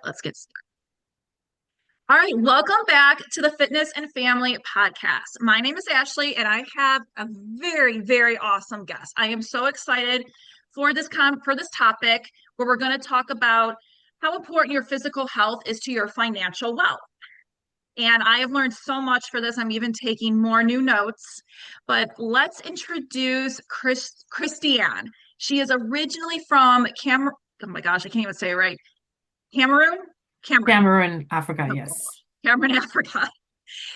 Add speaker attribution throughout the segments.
Speaker 1: let's get started. All right, welcome back to the Fitness and Family Podcast. My name is Ashley, and I have a very, very awesome guest. I am so excited for this topic where we're going to talk about how important your physical health is to your financial wealth. And I have learned so much for this. I'm even taking more new notes. But let's introduce Christiane. She is originally from Cameroon. Oh my gosh, I can't even say it right. Cameroon? Cameroon.
Speaker 2: Cameroon, Africa,
Speaker 1: Oh
Speaker 2: yes.
Speaker 1: Cameroon, Africa.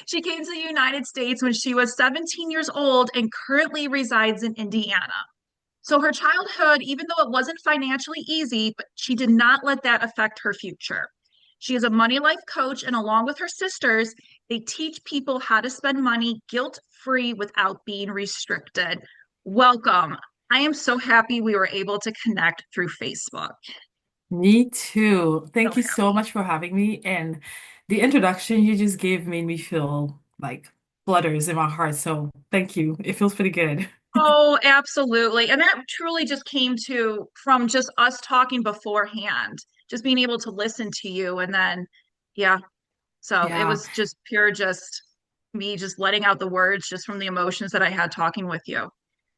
Speaker 1: She came to the United States when she was 17 years old and currently resides in Indiana. So her childhood, even though it wasn't financially easy, but she did not let that affect her future. She is a money life coach, and along with her sisters, they teach people how to spend money guilt-free without being restricted. Welcome. I am so happy we were able to connect through Facebook.
Speaker 2: Me too.
Speaker 1: So
Speaker 2: Thank you so
Speaker 1: happy.
Speaker 2: much for having me. And the introduction you just gave made me feel like flutters in my heart. So thank you. It feels pretty good.
Speaker 1: Oh, absolutely. And that truly just came to from just us talking beforehand, just being able to listen to you. And then, yeah, so it
Speaker 2: Yeah,
Speaker 1: was just pure, just me just letting out the words just from the emotions that I had talking with you.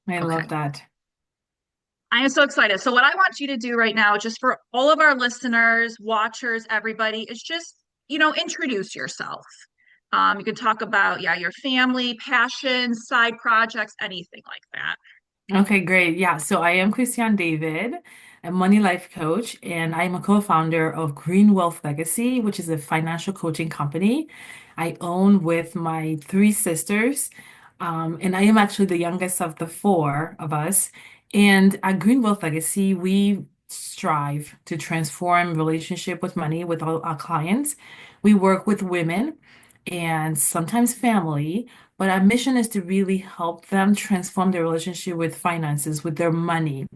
Speaker 2: I
Speaker 1: Okay.
Speaker 2: love that.
Speaker 1: I am so excited. So, what I want you to do right now, just for all of our listeners, watchers, everybody, is just, introduce yourself. You can talk about, yeah, your family, passions, side projects, anything like that.
Speaker 2: Okay, great. Yeah, so I am Christiane David, a money life coach, and I'm a co-founder of Green Wealth Legacy, which is a financial coaching company I own with my three sisters. And I am actually the youngest of the four of us. And at Green Wealth Legacy, we strive to transform relationship with money with all our clients. We work with women and sometimes family, but our mission is to really help them transform their relationship with finances, with their money,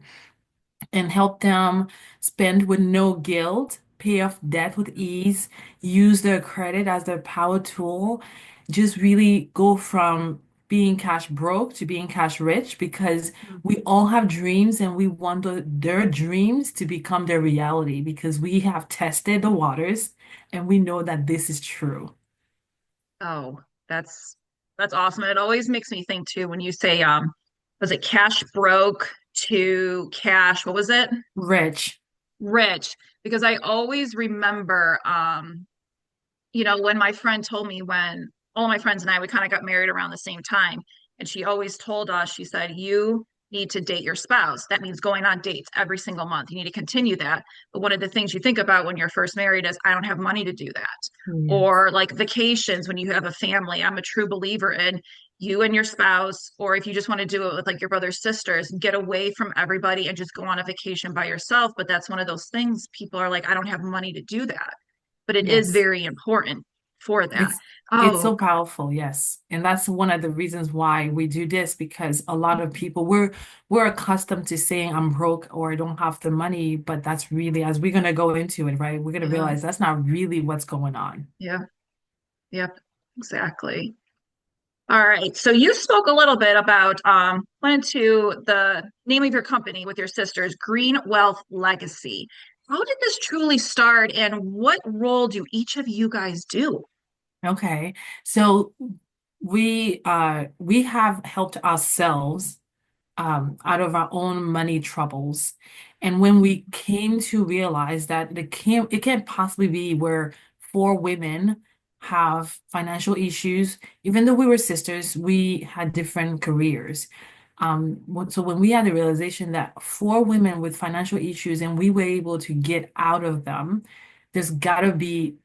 Speaker 2: and help them spend with no guilt, pay off debt with ease, use their credit as their power tool, just really go from being cash broke to being cash rich because we all have dreams and we want their dreams to become their reality because we have tested the waters and we know that this is true.
Speaker 1: Oh, that's awesome. And it always makes me think too when you say was it cash broke to cash, what was it?
Speaker 2: Rich.
Speaker 1: Rich. Because I always remember when my friend told me when all my friends and I we kind of got married around the same time, and she always told us, she said, you need to date your spouse. That means going on dates every single month. You need to continue that. But one of the things you think about when you're first married is, I don't have money to do that.
Speaker 2: Yes.
Speaker 1: Or like vacations when you have a family. I'm a true believer in you and your spouse, or if you just want to do it with like your brother's sisters, get away from everybody and just go on a vacation by yourself. But that's one of those things people are like, I don't have money to do that, but it is
Speaker 2: Yes.
Speaker 1: very important for that.
Speaker 2: It's it's
Speaker 1: Oh,
Speaker 2: so powerful, yes. And that's one of the reasons why we do this because a lot of people we're accustomed to saying I'm broke or I don't have the money, but that's really as we're gonna go into it, right? We're gonna
Speaker 1: yeah,
Speaker 2: realize that's not really what's going on.
Speaker 1: yeah, yep, exactly. All right. So you spoke a little bit about went into the name of your company with your sisters, Green Wealth Legacy. How did this truly start, and what role do each of you guys do?
Speaker 2: Okay. So we have helped ourselves out of our own money troubles. And when we came to realize that it can't possibly be where four women have financial issues, even though we were sisters, we had different careers. So when we had the realization that four women with financial issues and we were able to get out of them, this gotta be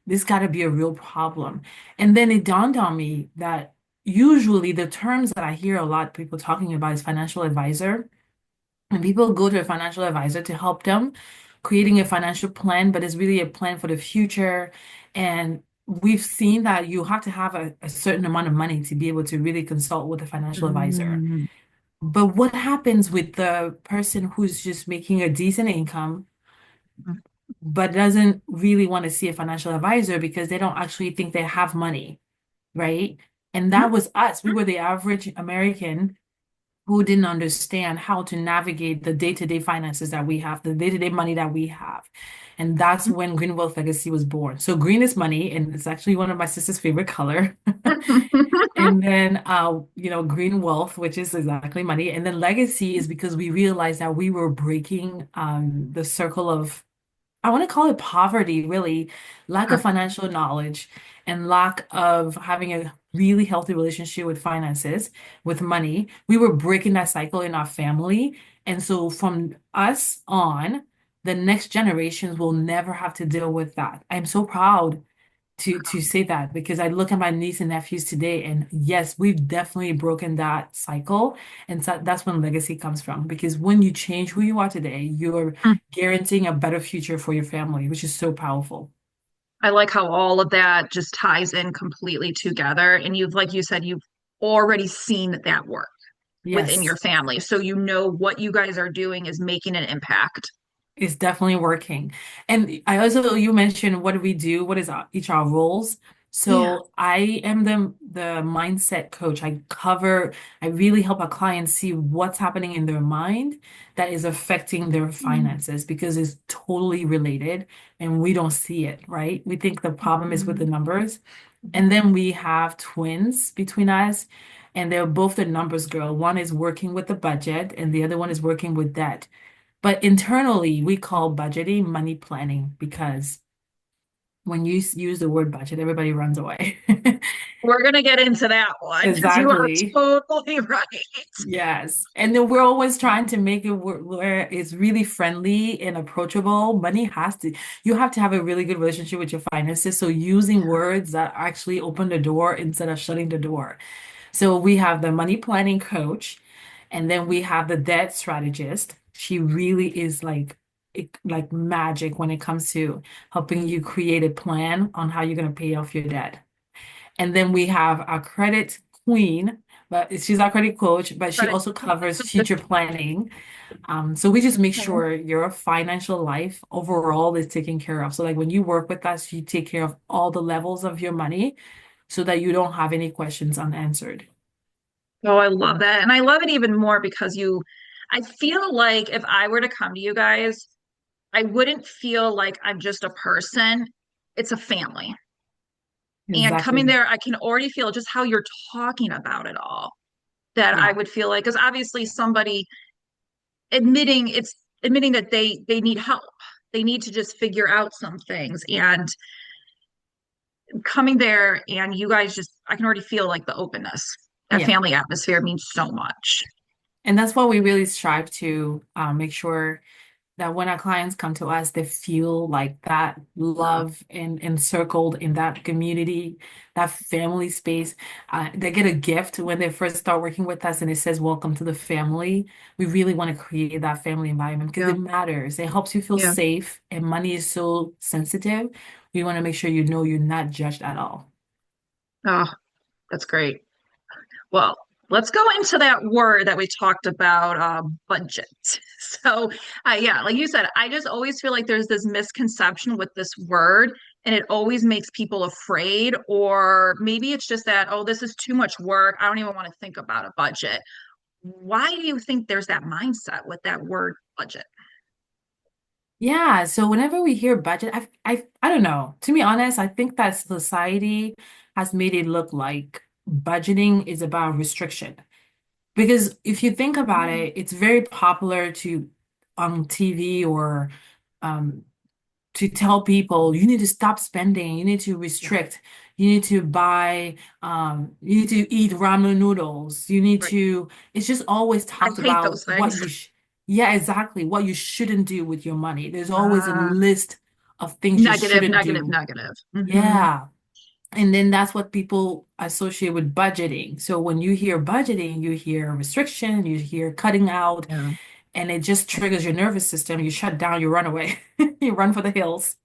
Speaker 2: a real problem. And then it dawned on me that usually the terms that I hear a lot people talking about is financial advisor. And people go to a financial advisor to help them creating a financial plan, but it's really a plan for the future. And we've seen that you have to have a certain amount of money to be able to really consult with a financial advisor.
Speaker 1: Mm,
Speaker 2: But what happens with the person who's just making a decent income, but doesn't really want to see a financial advisor because they don't actually think they have money, right? And
Speaker 1: mhm,
Speaker 2: that was us. We were the average American who didn't understand how to navigate the day-to-day finances that we have, the day-to-day money that we have. And that's when Green Wealth Legacy was born. So green is money, and it's actually one of my sister's favorite color. And then green wealth, which is exactly money. And then legacy is because we realized that we were breaking the circle of, I want to call it poverty, really, lack of financial knowledge and lack of having a really healthy relationship with finances, with money. We were breaking that cycle in our family. And so from us on, the next generations will never have to deal with that. I'm so proud to say that because I look at my niece and nephews today, and yes, we've definitely broken that cycle. And so that's when legacy comes from. Because when you change who you are today, you're guaranteeing a better future for your family, which is so powerful.
Speaker 1: I like how all of that just ties in completely together. And you've, like you said, you've already seen that work within your
Speaker 2: Yes.
Speaker 1: family. So you know what you guys are doing is making an impact.
Speaker 2: It's definitely working. And I also, you mentioned what do we do? What is each our roles?
Speaker 1: Yeah.
Speaker 2: So I am the mindset coach. I really help our clients see what's happening in their mind that is affecting their
Speaker 1: Mhm.
Speaker 2: finances because it's totally related and we don't see it, right? We think the problem is with the numbers. And
Speaker 1: Mhm.
Speaker 2: then we have twins between us, and they're both the numbers girl. One is working with the budget and the other one is working with debt. But internally, we call budgeting money planning because when you use the word budget, everybody runs away.
Speaker 1: We're going to get into that one because you are
Speaker 2: Exactly.
Speaker 1: totally right.
Speaker 2: Yes. And then we're always trying to make it where it's really friendly and approachable. You have to have a really good relationship with your finances. So using words that actually open the door instead of shutting the door. So we have the money planning coach, and then we have the debt strategist. She really is like magic when it comes to helping you create a plan on how you're going to pay off your debt. And then we have our credit queen, but she's our credit coach, but she
Speaker 1: Credit.
Speaker 2: also covers future planning. So we just make sure your financial life overall is taken care of. So like when you work with us, you take care of all the levels of your money so that you don't have any questions unanswered.
Speaker 1: Oh, I love that. And I love it even more because I feel like if I were to come to you guys, I wouldn't feel like I'm just a person. It's a family. And coming
Speaker 2: Exactly.
Speaker 1: there, I can already feel just how you're talking about it all. That I
Speaker 2: Yeah.
Speaker 1: would feel like, because obviously somebody admitting that they need help. They need to just figure out some things. And coming there and you guys just I can already feel like the openness. That
Speaker 2: Yeah.
Speaker 1: family atmosphere means so much.
Speaker 2: And that's what we really strive to make sure that when our clients come to us, they feel like that
Speaker 1: Yeah.
Speaker 2: love and encircled in that community, that family space. They get a gift when they first start working with us and it says, Welcome to the family. We really want to create that family environment because
Speaker 1: Yeah.
Speaker 2: it matters. It helps you feel
Speaker 1: Yeah.
Speaker 2: safe, and money is so sensitive. We want to make sure you know you're not judged at all.
Speaker 1: Oh, that's great. Well, let's go into that word that we talked about, budget. So, yeah, like you said, I just always feel like there's this misconception with this word, and it always makes people afraid, or maybe it's just that, oh, this is too much work. I don't even want to think about a budget. Why do you think there's that mindset with that word budget?
Speaker 2: Yeah, so whenever we hear budget, I don't know. To be honest, I think that society has made it look like budgeting is about restriction. Because if you think about
Speaker 1: Mm,
Speaker 2: it, it's very popular to on TV or um, to tell people you need to stop spending, you need to
Speaker 1: yeah,
Speaker 2: restrict, you need to buy, you need to eat ramen noodles,
Speaker 1: right.
Speaker 2: it's just always
Speaker 1: I
Speaker 2: talked
Speaker 1: hate
Speaker 2: about
Speaker 1: those things.
Speaker 2: yeah, exactly, what you shouldn't do with your money. There's always a
Speaker 1: Uh,
Speaker 2: list of things you
Speaker 1: Negative,
Speaker 2: shouldn't
Speaker 1: negative,
Speaker 2: do.
Speaker 1: negative.
Speaker 2: Yeah. And then that's what people associate with budgeting. So when you hear budgeting, you hear restriction, you hear cutting out,
Speaker 1: Yeah.
Speaker 2: and it just triggers your nervous system. You shut down, you run away, you run for the hills.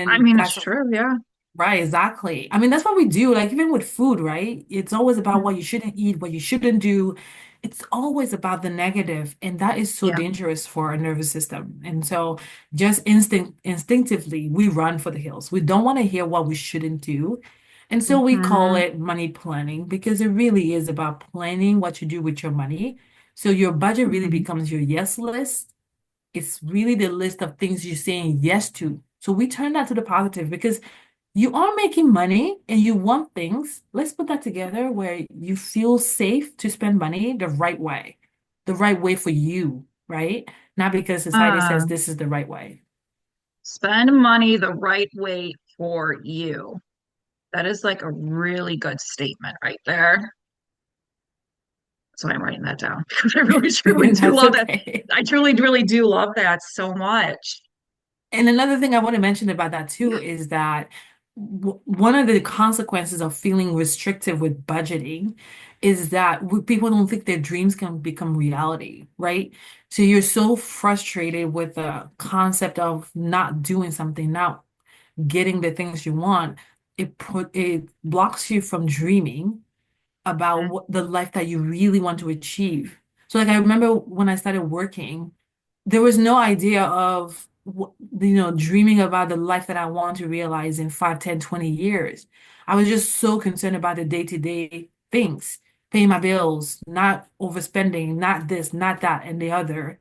Speaker 1: I
Speaker 2: And
Speaker 1: mean, it's
Speaker 2: that's
Speaker 1: true. Yeah.
Speaker 2: right, exactly. I mean, that's what we do. Like even with food, right? It's always about what you shouldn't eat, what you shouldn't do. It's always about the negative, and that is so
Speaker 1: Yeah.
Speaker 2: dangerous for our nervous system. And so just instinctively, we run for the hills. We don't want to hear what we shouldn't do. And so we call
Speaker 1: Hmm.
Speaker 2: it money planning because it really is about planning what you do with your money. So your budget really
Speaker 1: Hmm.
Speaker 2: becomes your yes list. It's really the list of things you're saying yes to. So we turn that to the positive because you are making money and you want things. Let's put that together where you feel safe to spend money the right way for you, right? Not because society says
Speaker 1: Uh,
Speaker 2: this is the right way.
Speaker 1: Spend money the right way for you. That is like a really good statement right there. So I'm writing that down because I really truly do
Speaker 2: That's
Speaker 1: love that.
Speaker 2: okay.
Speaker 1: I truly, really do love that so much.
Speaker 2: And another thing I want to mention about that too is that one of the consequences of feeling restrictive with budgeting is that people don't think their dreams can become reality, right? So you're so frustrated with the concept of not doing something, not getting the things you want. It blocks you from dreaming about
Speaker 1: Mhm.
Speaker 2: what the life that you really want to achieve. So like I remember when I started working, there was no idea of dreaming about the life that I want to realize in 5, 10, 20 years. I was just so concerned about the day-to-day things, paying my bills, not overspending, not this, not that, and the other.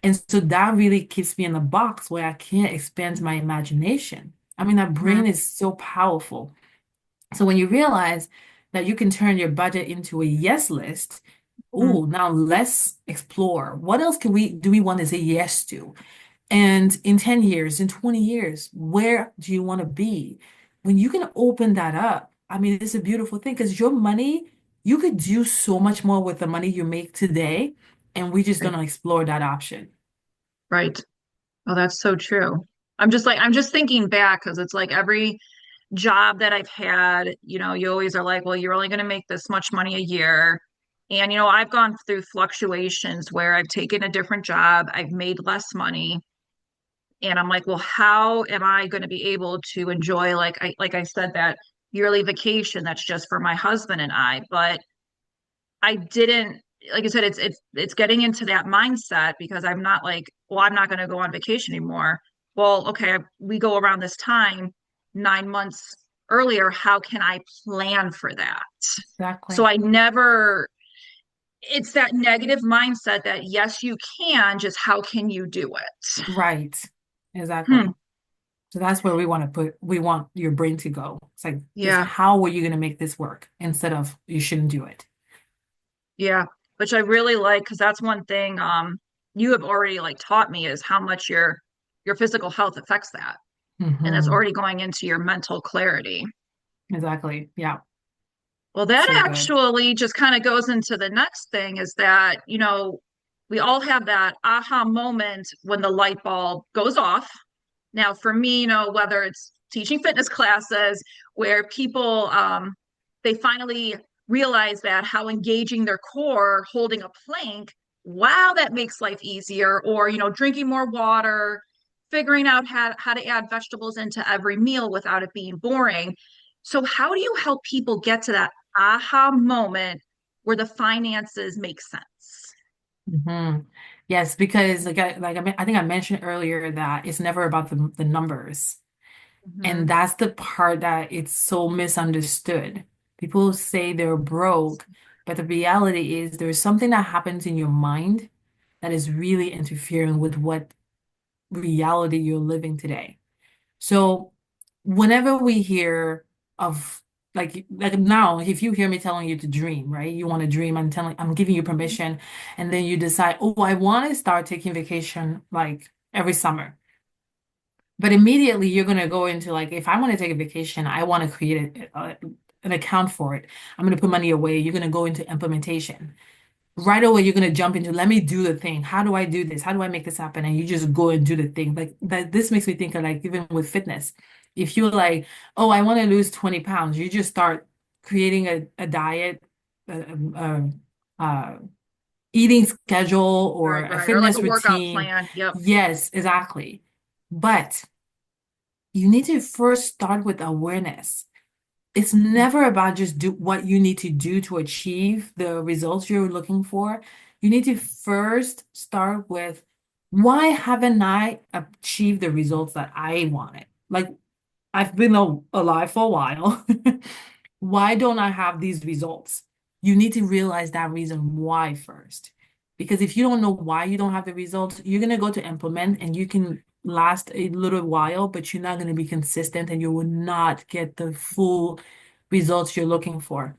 Speaker 2: And so that really keeps me in a box where I can't expand my imagination. I mean, our
Speaker 1: Mhm.
Speaker 2: brain is so powerful. So when you realize that you can turn your budget into a yes list,
Speaker 1: Mhm.
Speaker 2: oh, now let's explore. What else do we want to say yes to? And in 10 years, in 20 years, where do you want to be? When you can open that up, I mean, it's a beautiful thing because your money, you could do so much more with the money you make today, and we just
Speaker 1: Right.
Speaker 2: don't explore that option.
Speaker 1: Right. Oh, that's so true. I'm just thinking back because it's like every job that I've had, you always are like, well, you're only going to make this much money a year. And, I've gone through fluctuations where I've taken a different job, I've made less money. And I'm like, well, how am I going to be able to enjoy, like I said, that yearly vacation that's just for my husband and I? But I didn't, like I said, it's getting into that mindset because I'm not like, well, I'm not going to go on vacation anymore. Well, okay, we go around this time 9 months earlier. How can I plan for that? So
Speaker 2: Exactly.
Speaker 1: I never, it's that negative mindset that yes, you can, just how can you do it?
Speaker 2: Right.
Speaker 1: Hmm.
Speaker 2: Exactly. So that's where we want your brain to go. It's like, just
Speaker 1: Yeah.
Speaker 2: how are you going to make this work instead of you shouldn't do it.
Speaker 1: Yeah. Which I really like because that's one thing you have already like taught me is how much your physical health affects that. And that's
Speaker 2: Hmm.
Speaker 1: already going into your mental clarity.
Speaker 2: Exactly. Yeah.
Speaker 1: Well, that
Speaker 2: So good.
Speaker 1: actually just kind of goes into the next thing is that, we all have that aha moment when the light bulb goes off. Now, for me, whether it's teaching fitness classes where people they finally realize that how engaging their core holding a plank, wow, that makes life easier, or drinking more water, figuring out how to add vegetables into every meal without it being boring. So how do you help people get to that aha moment where the finances make sense?
Speaker 2: Hmm. Yes, because I think I mentioned earlier that it's never about the numbers.
Speaker 1: Hmm.
Speaker 2: And that's the part that it's so misunderstood. People say they're broke, but the reality is there's something that happens in your mind that is really interfering with what reality you're living today. So whenever we hear of like now, if you hear me telling you to dream, right? You want to dream, I'm giving you permission, and then you decide, oh, I want to start taking vacation like every summer. But immediately you're going to go into like, if I want to take a vacation, I want to create an account for it. I'm going to put money away. You're going to go into implementation. Right away, you're going to jump into, let me do the thing. How do I do this? How do I make this happen? And you just go and do the thing. Like that, this makes me think of like, even with fitness, if you're like, oh, I want to lose 20 pounds, you just start creating a diet, a, a, a eating schedule or
Speaker 1: Right,
Speaker 2: a
Speaker 1: right. Or like
Speaker 2: fitness
Speaker 1: a workout
Speaker 2: routine.
Speaker 1: plan. Yep.
Speaker 2: Yes, exactly. But you need to first start with awareness. It's never about just do what you need to do to achieve the results you're looking for. You need to first start with why haven't I achieved the results that I wanted? Like, I've been alive for a while. Why don't I have these results? You need to realize that reason why first. Because if you don't know why you don't have the results, you're going to go to implement and you can last a little while, but you're not going to be consistent and you will not get the full results you're looking for.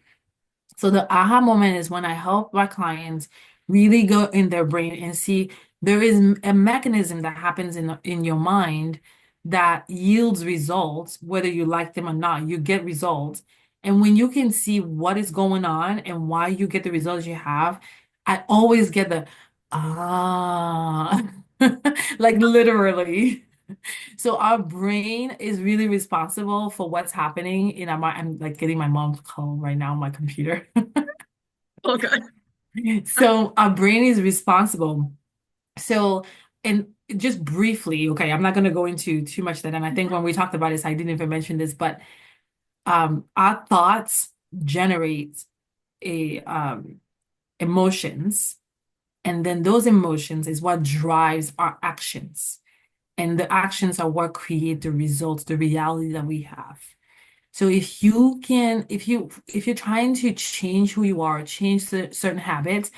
Speaker 2: So the aha moment is when I help my clients really go in their brain and see there is a mechanism that happens in your mind that yields results, whether you like them or not, you get results. And when you can see what is going on and why you get the results you have, I always get the ah, like literally. So our brain is really responsible for what's happening in our mind. I'm like getting my mom's call right now on my computer.
Speaker 1: Okay.
Speaker 2: So our brain is responsible. So, and just briefly, okay, I'm not going to go into too much that. And I think when we talked about this, I didn't even mention this, but our thoughts generate a emotions, and then those emotions is what drives our actions. And the actions are what create the results, the reality that we have. So if you're trying to change who you are, change certain habits,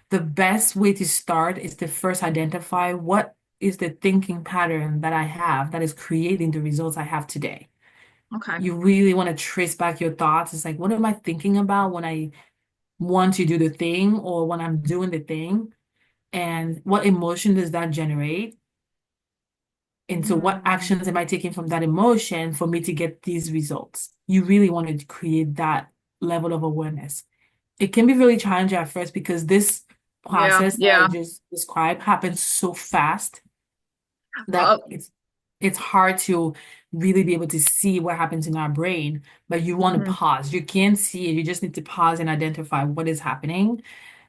Speaker 2: the best way to start is to first identify what is the thinking pattern that I have that is creating the results I have today.
Speaker 1: Okay.
Speaker 2: You really want to trace back your thoughts. It's like, what am I thinking about when I want to do the thing or when I'm doing the thing? And what emotion does that generate? And so, what
Speaker 1: Mm,
Speaker 2: actions am I taking from that emotion for me to get these results? You really want to create that level of awareness. It can be really challenging at first because this
Speaker 1: yeah,
Speaker 2: process that I
Speaker 1: yeah.
Speaker 2: just described happens so fast that
Speaker 1: Uh,
Speaker 2: it's hard to really be able to see what happens in our brain, but you want to
Speaker 1: mhm.
Speaker 2: pause. You can't see it. You just need to pause and identify what is happening.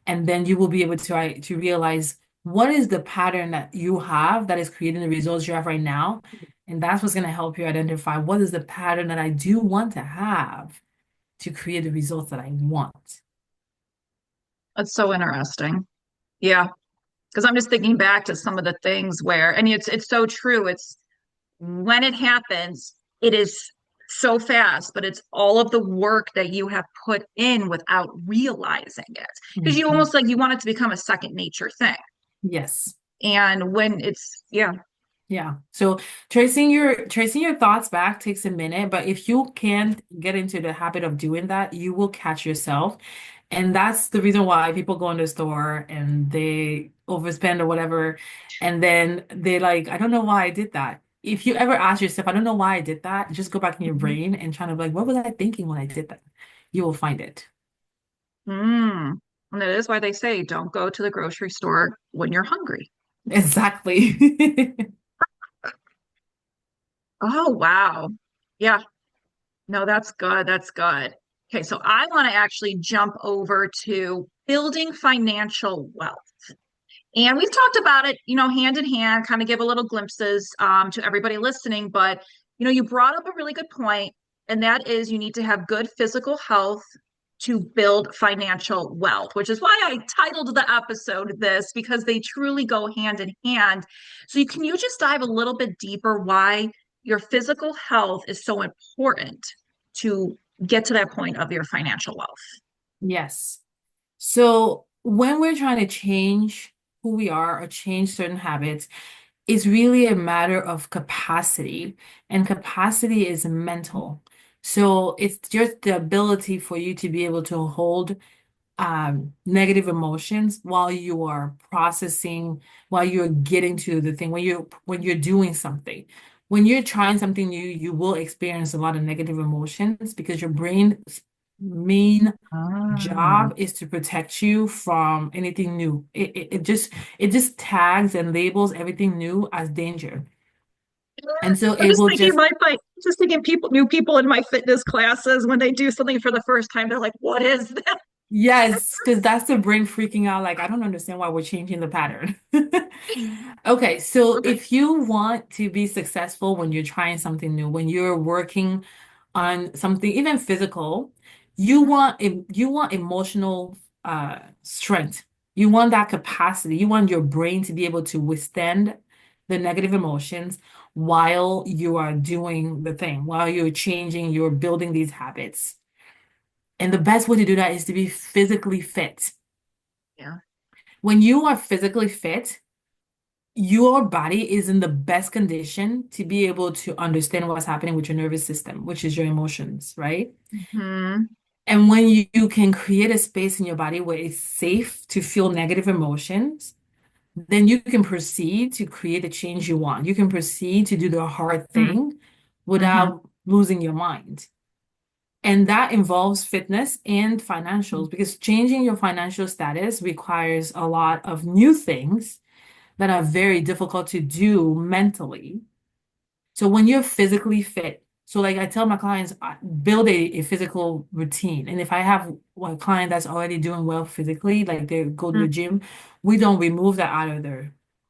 Speaker 2: And then you will be able to realize what is the pattern that you have that is creating the results you have right now. And that's what's going to help you identify what is the pattern that I do want to have to create the results that I want.
Speaker 1: That's so interesting. Yeah, because I'm just thinking back to some of the things where, and it's so true. It's when it happens, it is so fast, but it's all of the work that you have put in without realizing it. Because you
Speaker 2: Mhm.
Speaker 1: almost like you want it to become a second nature thing.
Speaker 2: Yes.
Speaker 1: And when it's, yeah.
Speaker 2: Yeah. So tracing your thoughts back takes a minute, but if you can't get into the habit of doing that, you will catch yourself. And that's the reason why people go in the store and they overspend or whatever. And then they like, I don't know why I did that. If you ever ask yourself, I don't know why I did that, just go back in your
Speaker 1: Mhm.
Speaker 2: brain and try to be like, what was I thinking when I did that? You will find it.
Speaker 1: Mm. And that is why they say don't go to the grocery store when you're hungry.
Speaker 2: Exactly.
Speaker 1: Oh, wow. Yeah. No, that's good. That's good. Okay, so I want to actually jump over to building financial wealth. And we've talked about it, hand in hand, kind of give a little glimpses to everybody listening. But, you brought up a really good point, and that is you need to have good physical health to build financial wealth, which is why I titled the episode this, because they truly go hand in hand. So, can you just dive a little bit deeper why your physical health is so important to get to that point of your financial wealth?
Speaker 2: Yes. So when we're trying to change who we are or change certain habits, it's really a matter of capacity, and capacity is mental. So it's just the ability for you to be able to hold negative emotions while you are processing, while you're getting to the thing, when you're doing something. When you're trying something new, you will experience a lot of negative emotions because your brain's main
Speaker 1: Ah.
Speaker 2: job is to protect you from anything new. It just tags and labels everything new as danger. And so
Speaker 1: I'm
Speaker 2: it
Speaker 1: just
Speaker 2: will
Speaker 1: thinking
Speaker 2: just
Speaker 1: just thinking new people in my fitness classes when they do something for the first time, they're like, "What is that?"
Speaker 2: yes, because that's the brain freaking out, like, I don't understand why we're changing the pattern. Okay, so
Speaker 1: Okay.
Speaker 2: if you want to be successful when you're trying something new, when you're working on something, even physical, you want emotional strength. You want that capacity. You want your brain to be able to withstand the negative emotions while you are doing the thing, while you're changing, you're building these habits. And the best way to do that is to be physically fit.
Speaker 1: Yeah.
Speaker 2: When you are physically fit, your body is in the best condition to be able to understand what's happening with your nervous system, which is your emotions, right?
Speaker 1: Hmm.
Speaker 2: And when you can create a space in your body where it's safe to feel negative emotions, then you can proceed to create the change you want. You can proceed to do the hard thing
Speaker 1: Hmm.
Speaker 2: without losing your mind. And that involves fitness and financials because changing your financial status requires a lot of new things that are very difficult to do mentally. So when you're physically fit, so like I tell my clients, build a physical routine. And if I have a client that's already doing well physically, like they go to the gym, we don't remove that out of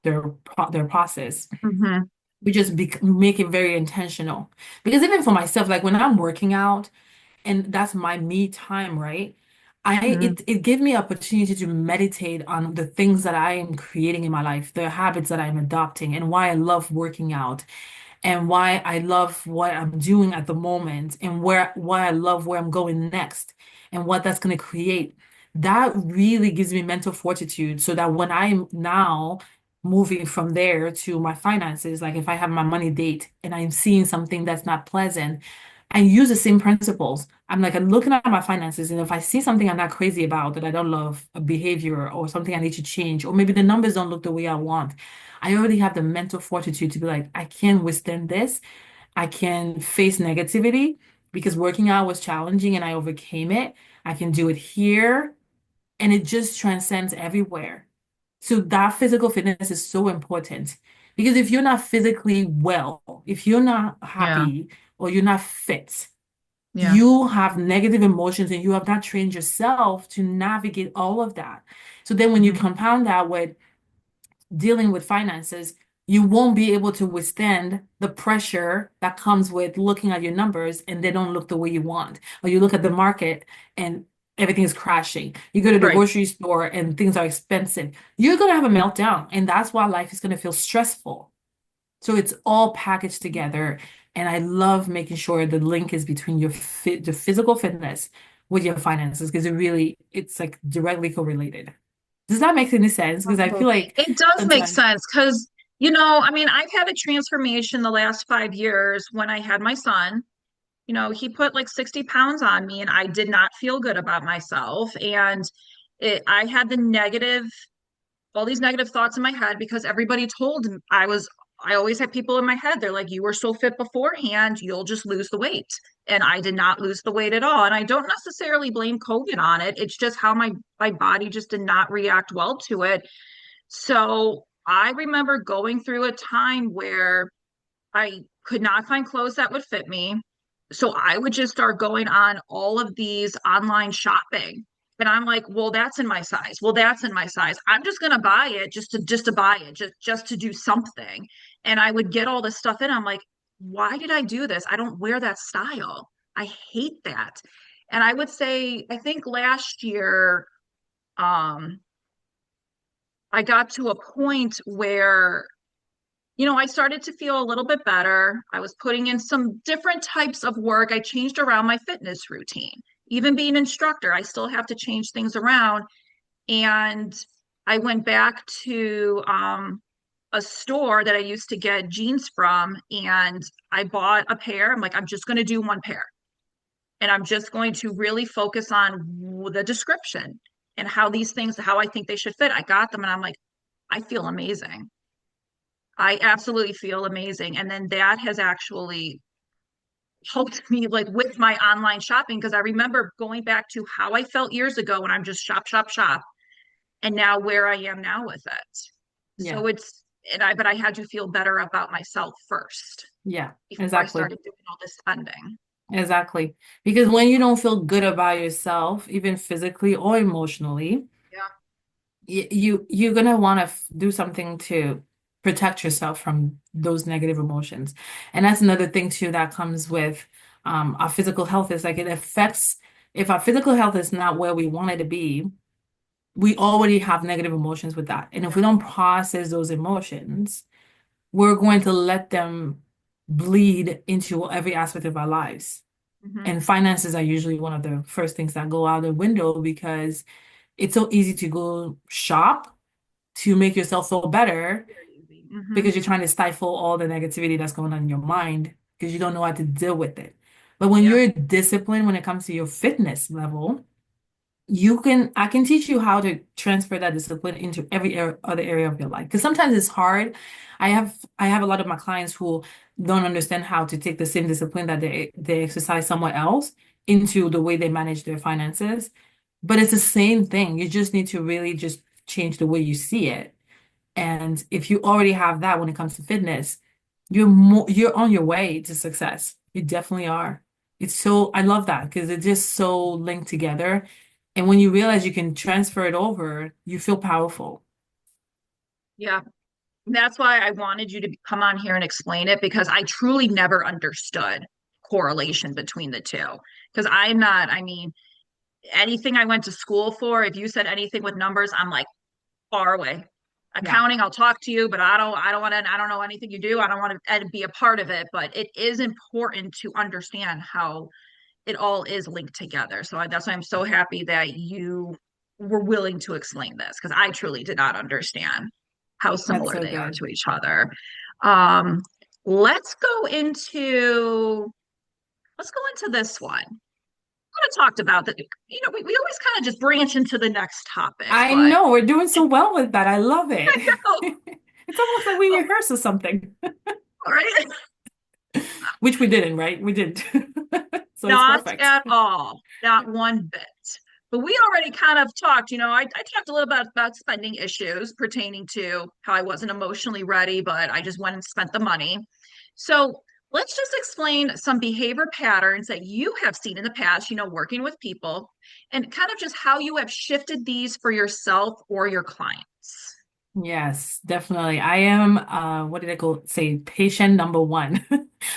Speaker 2: their process.
Speaker 1: Hmm.
Speaker 2: We just make it very intentional. Because even for myself, like when I'm working out, and that's my me time, right?
Speaker 1: Hmm.
Speaker 2: It gave me opportunity to meditate on the things that I am creating in my life, the habits that I'm adopting, and why I love working out and why I love what I'm doing at the moment and why I love where I'm going next and what that's going to create. That really gives me mental fortitude so that when I'm now moving from there to my finances, like if I have my money date and I'm seeing something that's not pleasant, I use the same principles. I'm looking at my finances, and if I see something I'm not crazy about, that I don't love, a behavior or something I need to change, or maybe the numbers don't look the way I want, I already have the mental fortitude to be like, I can withstand this. I can face negativity because working out was challenging and I overcame it. I can do it here, and it just transcends everywhere. So that physical fitness is so important because if you're not physically well, if you're not
Speaker 1: Yeah.
Speaker 2: happy or you're not fit,
Speaker 1: Yeah.
Speaker 2: you have negative emotions and you have not trained yourself to navigate all of that. So then when you
Speaker 1: Hmm.
Speaker 2: compound that with dealing with finances, you won't be able to withstand the pressure that comes with looking at your numbers and they don't look the way you want. Or you look at the market and everything is crashing. You go to the
Speaker 1: Right.
Speaker 2: grocery store and things are expensive. You're going to have a meltdown. And that's why life is going to feel stressful. So it's all packaged together. And I love making sure the link is between the physical fitness with your finances because it's like directly correlated. Does that make any sense? Because I
Speaker 1: Oh,
Speaker 2: feel like
Speaker 1: it does make
Speaker 2: sometimes,
Speaker 1: sense because, I mean, I've had a transformation the last 5 years when I had my son. He put like 60 pounds on me and I did not feel good about myself. And I had all these negative thoughts in my head because everybody told me I always had people in my head. They're like, you were so fit beforehand, you'll just lose the weight. And I did not lose the weight at all. And I don't necessarily blame COVID on it. It's just how my body just did not react well to it. So I remember going through a time where I could not find clothes that would fit me. So I would just start going on all of these online shopping. And I'm like, well, that's in my size. Well, that's in my size. I'm just gonna buy it just to buy it, just to do something. And I would get all this stuff in. I'm like, why did I do this? I don't wear that style. I hate that. And I would say, I think last year, um, I got to a point where I started to feel a little bit better. I was putting in some different types of work. I changed around my fitness routine. Even being an instructor, I still have to change things around. And I went back to a store that I used to get jeans from, and I bought a pair. I'm like, I'm just going to do one pair. And I'm just going to really focus on the description and how I think they should fit. I got them, and I'm like, I feel amazing. I absolutely feel amazing. And then that has actually helped me like with my online shopping because I remember going back to how I felt years ago when I'm just shop, shop, shop, and now where I am now with it.
Speaker 2: yeah,
Speaker 1: So but I had to feel better about myself first
Speaker 2: yeah,
Speaker 1: before I
Speaker 2: exactly.
Speaker 1: started doing all this spending.
Speaker 2: Exactly. Because when you don't feel good about yourself, even physically or emotionally,
Speaker 1: Yeah.
Speaker 2: you're gonna want to do something to protect yourself from those negative emotions. And that's another thing too that comes with our physical health is like it affects if our physical health is not where we want it to be, we already have negative emotions with that. And if we
Speaker 1: Yeah.
Speaker 2: don't process those emotions, we're going to let them bleed into every aspect of our lives.
Speaker 1: Hmm.
Speaker 2: And finances are usually one of the first things that go out the window because it's so easy to go shop to make yourself feel better
Speaker 1: Very easy. Hmm.
Speaker 2: because you're trying to stifle all the negativity that's going on in your mind because you don't know how to deal with it. But when
Speaker 1: Yeah.
Speaker 2: you're disciplined when it comes to your fitness level, I can teach you how to transfer that discipline into every other area of your life. Because sometimes it's hard. I have a lot of my clients who don't understand how to take the same discipline that they exercise somewhere else into the way they manage their finances. But it's the same thing. You just need to really just change the way you see it. And if you already have that when it comes to fitness, you're on your way to success. You definitely are. I love that because it's just so linked together. And when you realize you can transfer it over, you feel powerful.
Speaker 1: Yeah. That's why I wanted you to come on here and explain it because I truly never understood correlation between the two. Because I'm not, I mean, anything I went to school for, if you said anything with numbers, I'm like far away.
Speaker 2: Yeah,
Speaker 1: Accounting, I'll talk to you, but I don't want to, I don't know anything you do. I don't want to be a part of it, but it is important to understand how it all is linked together. So that's why I'm so happy that you were willing to explain this because I truly did not understand how
Speaker 2: that's
Speaker 1: similar
Speaker 2: so
Speaker 1: they are
Speaker 2: good.
Speaker 1: to each other. Um, let's go into this one. Kind of talked about that. You know, we always kind of just branch into the next topic,
Speaker 2: I
Speaker 1: but
Speaker 2: know we're doing so well with that. I love it.
Speaker 1: oh,
Speaker 2: It's almost like we rehearsed or something,
Speaker 1: all right.
Speaker 2: which we didn't, right? We didn't. So it's
Speaker 1: Not
Speaker 2: perfect.
Speaker 1: at all. Not one bit. But we already kind of talked, I talked a little bit about spending issues pertaining to how I wasn't emotionally ready, but I just went and spent the money. So let's just explain some behavior patterns that you have seen in the past, working with people, and kind of just how you have shifted these for yourself or your clients.
Speaker 2: Yes, definitely. I am what did I go say? Patient number one.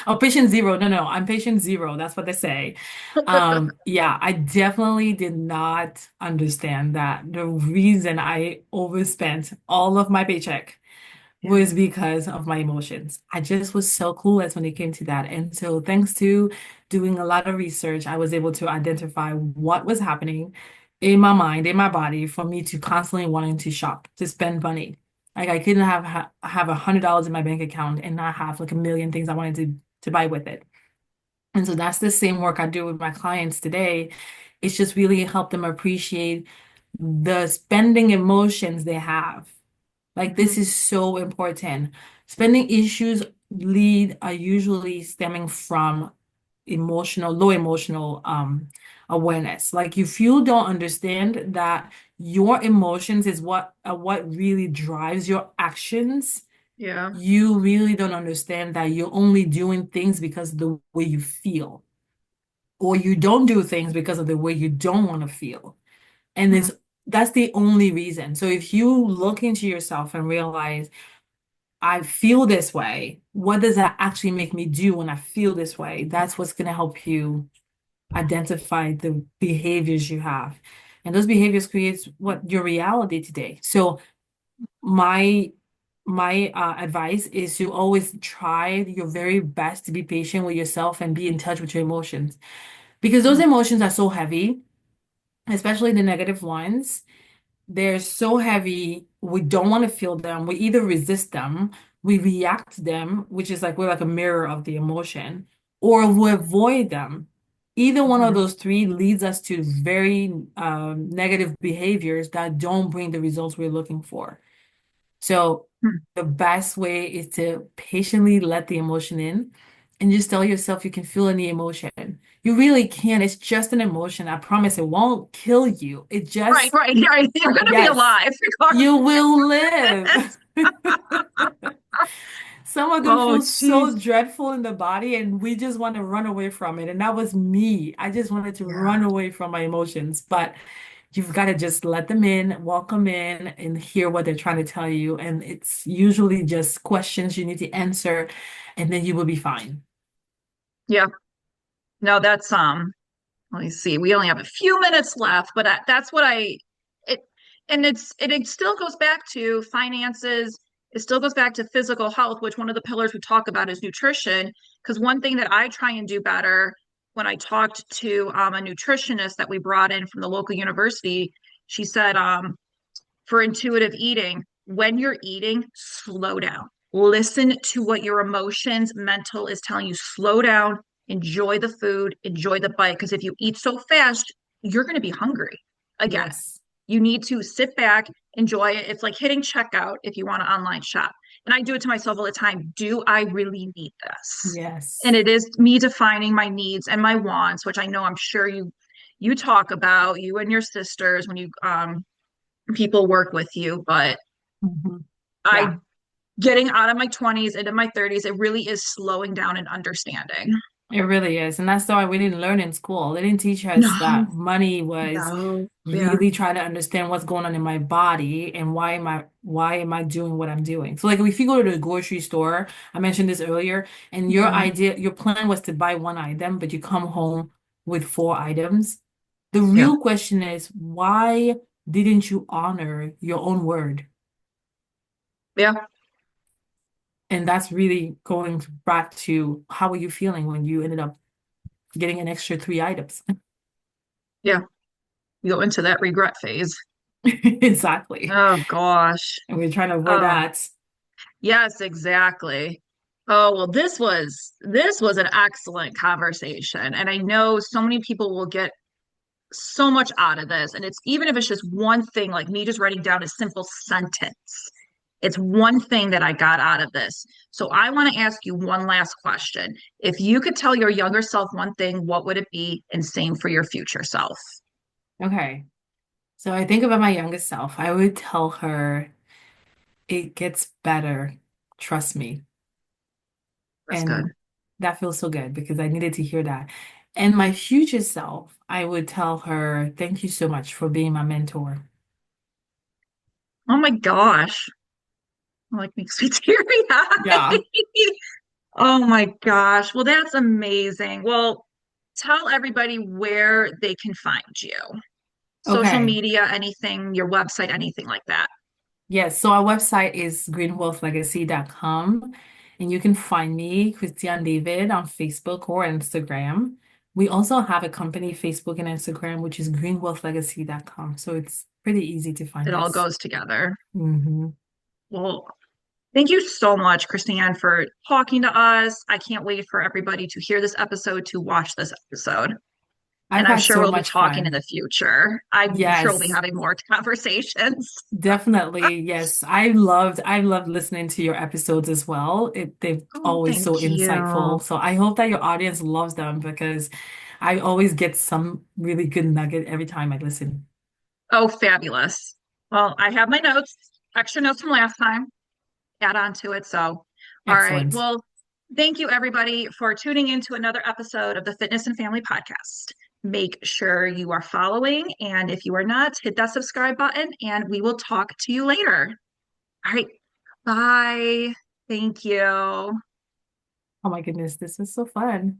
Speaker 2: Oh, patient zero. No, I'm patient zero. That's what they say. Yeah, I definitely did not understand that the reason I overspent all of my paycheck
Speaker 1: Yeah.
Speaker 2: was because of my emotions. I just was so clueless when it came to that. And so, thanks to doing a lot of research, I was able to identify what was happening in my mind, in my body, for me to constantly wanting to shop, to spend money. Like I couldn't have $100 in my bank account and not have like a million things I wanted to buy with it. And so that's the same work I do with my clients today. It's just really help them appreciate the spending emotions they have. Like this
Speaker 1: Mhm.
Speaker 2: is so important. Spending issues lead are usually stemming from low emotional awareness. Like if you don't understand that your emotions is what really drives your actions,
Speaker 1: Yeah.
Speaker 2: you really don't understand that you're only doing things because of the way you feel, or you don't do things because of the way you don't want to feel. And
Speaker 1: Mhm.
Speaker 2: that's the only reason. So if you look into yourself and realize, I feel this way, what does that actually make me do when I feel this way? That's what's going to help you identify the behaviors you have. And those behaviors creates what your reality today. So my advice is to always try your very best to be patient with yourself and be in touch with your emotions because those
Speaker 1: Mhm.
Speaker 2: emotions are so heavy, especially the negative ones. They're so heavy, we don't want to feel them. We either resist them, we react to them, which is like we're like a mirror of the emotion, or we avoid them. Either one of
Speaker 1: Mhm.
Speaker 2: those three leads us to very negative behaviors that don't bring the results we're looking for. So
Speaker 1: Mhm.
Speaker 2: the best way is to patiently let the emotion in and just tell yourself you can feel any emotion. You really can. It's just an emotion. I promise it won't kill you. It
Speaker 1: Right,
Speaker 2: just,
Speaker 1: right, right. You're going to be
Speaker 2: yes,
Speaker 1: alive
Speaker 2: you
Speaker 1: regardless.
Speaker 2: will live. Some of them
Speaker 1: Oh,
Speaker 2: feel
Speaker 1: geez.
Speaker 2: so dreadful in the body, and we just want to run away from it. And that was me. I just wanted to
Speaker 1: Yeah.
Speaker 2: run away from my emotions. But you've got to just let them in, welcome in, and hear what they're trying to tell you. And it's usually just questions you need to answer, and then you will be fine.
Speaker 1: Yeah. No, that's let me see. We only have a few minutes left, but that's what it and it still goes back to finances it still goes back to physical health, which one of the pillars we talk about is nutrition. Because one thing that I try and do better when I talked to a nutritionist that we brought in from the local university, she said, for intuitive eating, when you're eating, slow down. Listen to what your emotions, mental is telling you. Slow down, enjoy the food, enjoy the bite. Because if you eat so fast, you're going to be hungry again.
Speaker 2: Yes.
Speaker 1: You need to sit back, enjoy it. It's like hitting checkout if you want to online shop. And I do it to myself all the time. Do I really need this? And
Speaker 2: Yes.
Speaker 1: it is me defining my needs and my wants, which I know I'm sure you talk about, you and your sisters when you people work with you, but
Speaker 2: Mhm.
Speaker 1: I
Speaker 2: Yeah.
Speaker 1: getting out of my 20s into my 30s, it really is slowing down and understanding.
Speaker 2: It really is. And that's why we didn't learn in school. They didn't teach us
Speaker 1: No,
Speaker 2: that money was
Speaker 1: no, yeah,
Speaker 2: really trying to understand what's going on in my body and why am I doing what I'm doing. So like if you go to the grocery store, I mentioned this earlier, and
Speaker 1: yeah,
Speaker 2: your plan was to buy one item, but you come home with four items. The
Speaker 1: yeah,
Speaker 2: real question is, why didn't you honor your own word?
Speaker 1: yeah,
Speaker 2: And that's really going back to how are you feeling when you ended up getting an extra three items?
Speaker 1: yeah. You go into that regret phase.
Speaker 2: Exactly.
Speaker 1: Oh gosh.
Speaker 2: And we're trying to avoid
Speaker 1: Oh,
Speaker 2: that.
Speaker 1: yes, exactly. Oh, well, this was an excellent conversation. And I know so many people will get so much out of this. And it's even if it's just one thing, like me just writing down a simple sentence. It's one thing that I got out of this. So I want to ask you one last question. If you could tell your younger self one thing, what would it be? And same for your future self.
Speaker 2: Okay. So I think about my youngest self. I would tell her it gets better. Trust me.
Speaker 1: That's good.
Speaker 2: And that feels so good because I needed to hear that. And my future self, I would tell her, thank you so much for being my mentor.
Speaker 1: Oh my gosh. Like makes me teary-eyed.
Speaker 2: Yeah.
Speaker 1: Oh my gosh. Well, that's amazing. Well, tell everybody where they can find you. Social
Speaker 2: Okay.
Speaker 1: media, anything, your website, anything like that.
Speaker 2: Yes, so our website is greenwealthlegacy.com, and you can find me, Christiane David, on Facebook or Instagram. We also have a company Facebook and Instagram, which is greenwealthlegacy.com. So it's pretty easy to
Speaker 1: It
Speaker 2: find
Speaker 1: all
Speaker 2: us.
Speaker 1: goes together.
Speaker 2: Hmm.
Speaker 1: Well, thank you so much, Christiane, for talking to us. I can't wait for everybody to hear this episode, to watch this episode. And
Speaker 2: I've
Speaker 1: I'm
Speaker 2: had
Speaker 1: sure
Speaker 2: so
Speaker 1: we'll be
Speaker 2: much
Speaker 1: talking in
Speaker 2: fun.
Speaker 1: the future. I'm sure we'll be
Speaker 2: Yes,
Speaker 1: having more conversations.
Speaker 2: definitely. Yes, I loved listening to your episodes as well. They're
Speaker 1: Oh,
Speaker 2: always
Speaker 1: thank
Speaker 2: so
Speaker 1: you.
Speaker 2: insightful. So I hope that your audience loves them because I always get some really good nugget every time I listen.
Speaker 1: Oh, fabulous. Well, I have my notes, extra notes from last time, add on to it. So, all right.
Speaker 2: Excellent.
Speaker 1: Well, thank you everybody for tuning in to another episode of the Fitness and Family Podcast. Make sure you are following, and if you are not, hit that subscribe button, and we will talk to you later. All right. Bye. Thank you.
Speaker 2: Oh my goodness, this is so fun.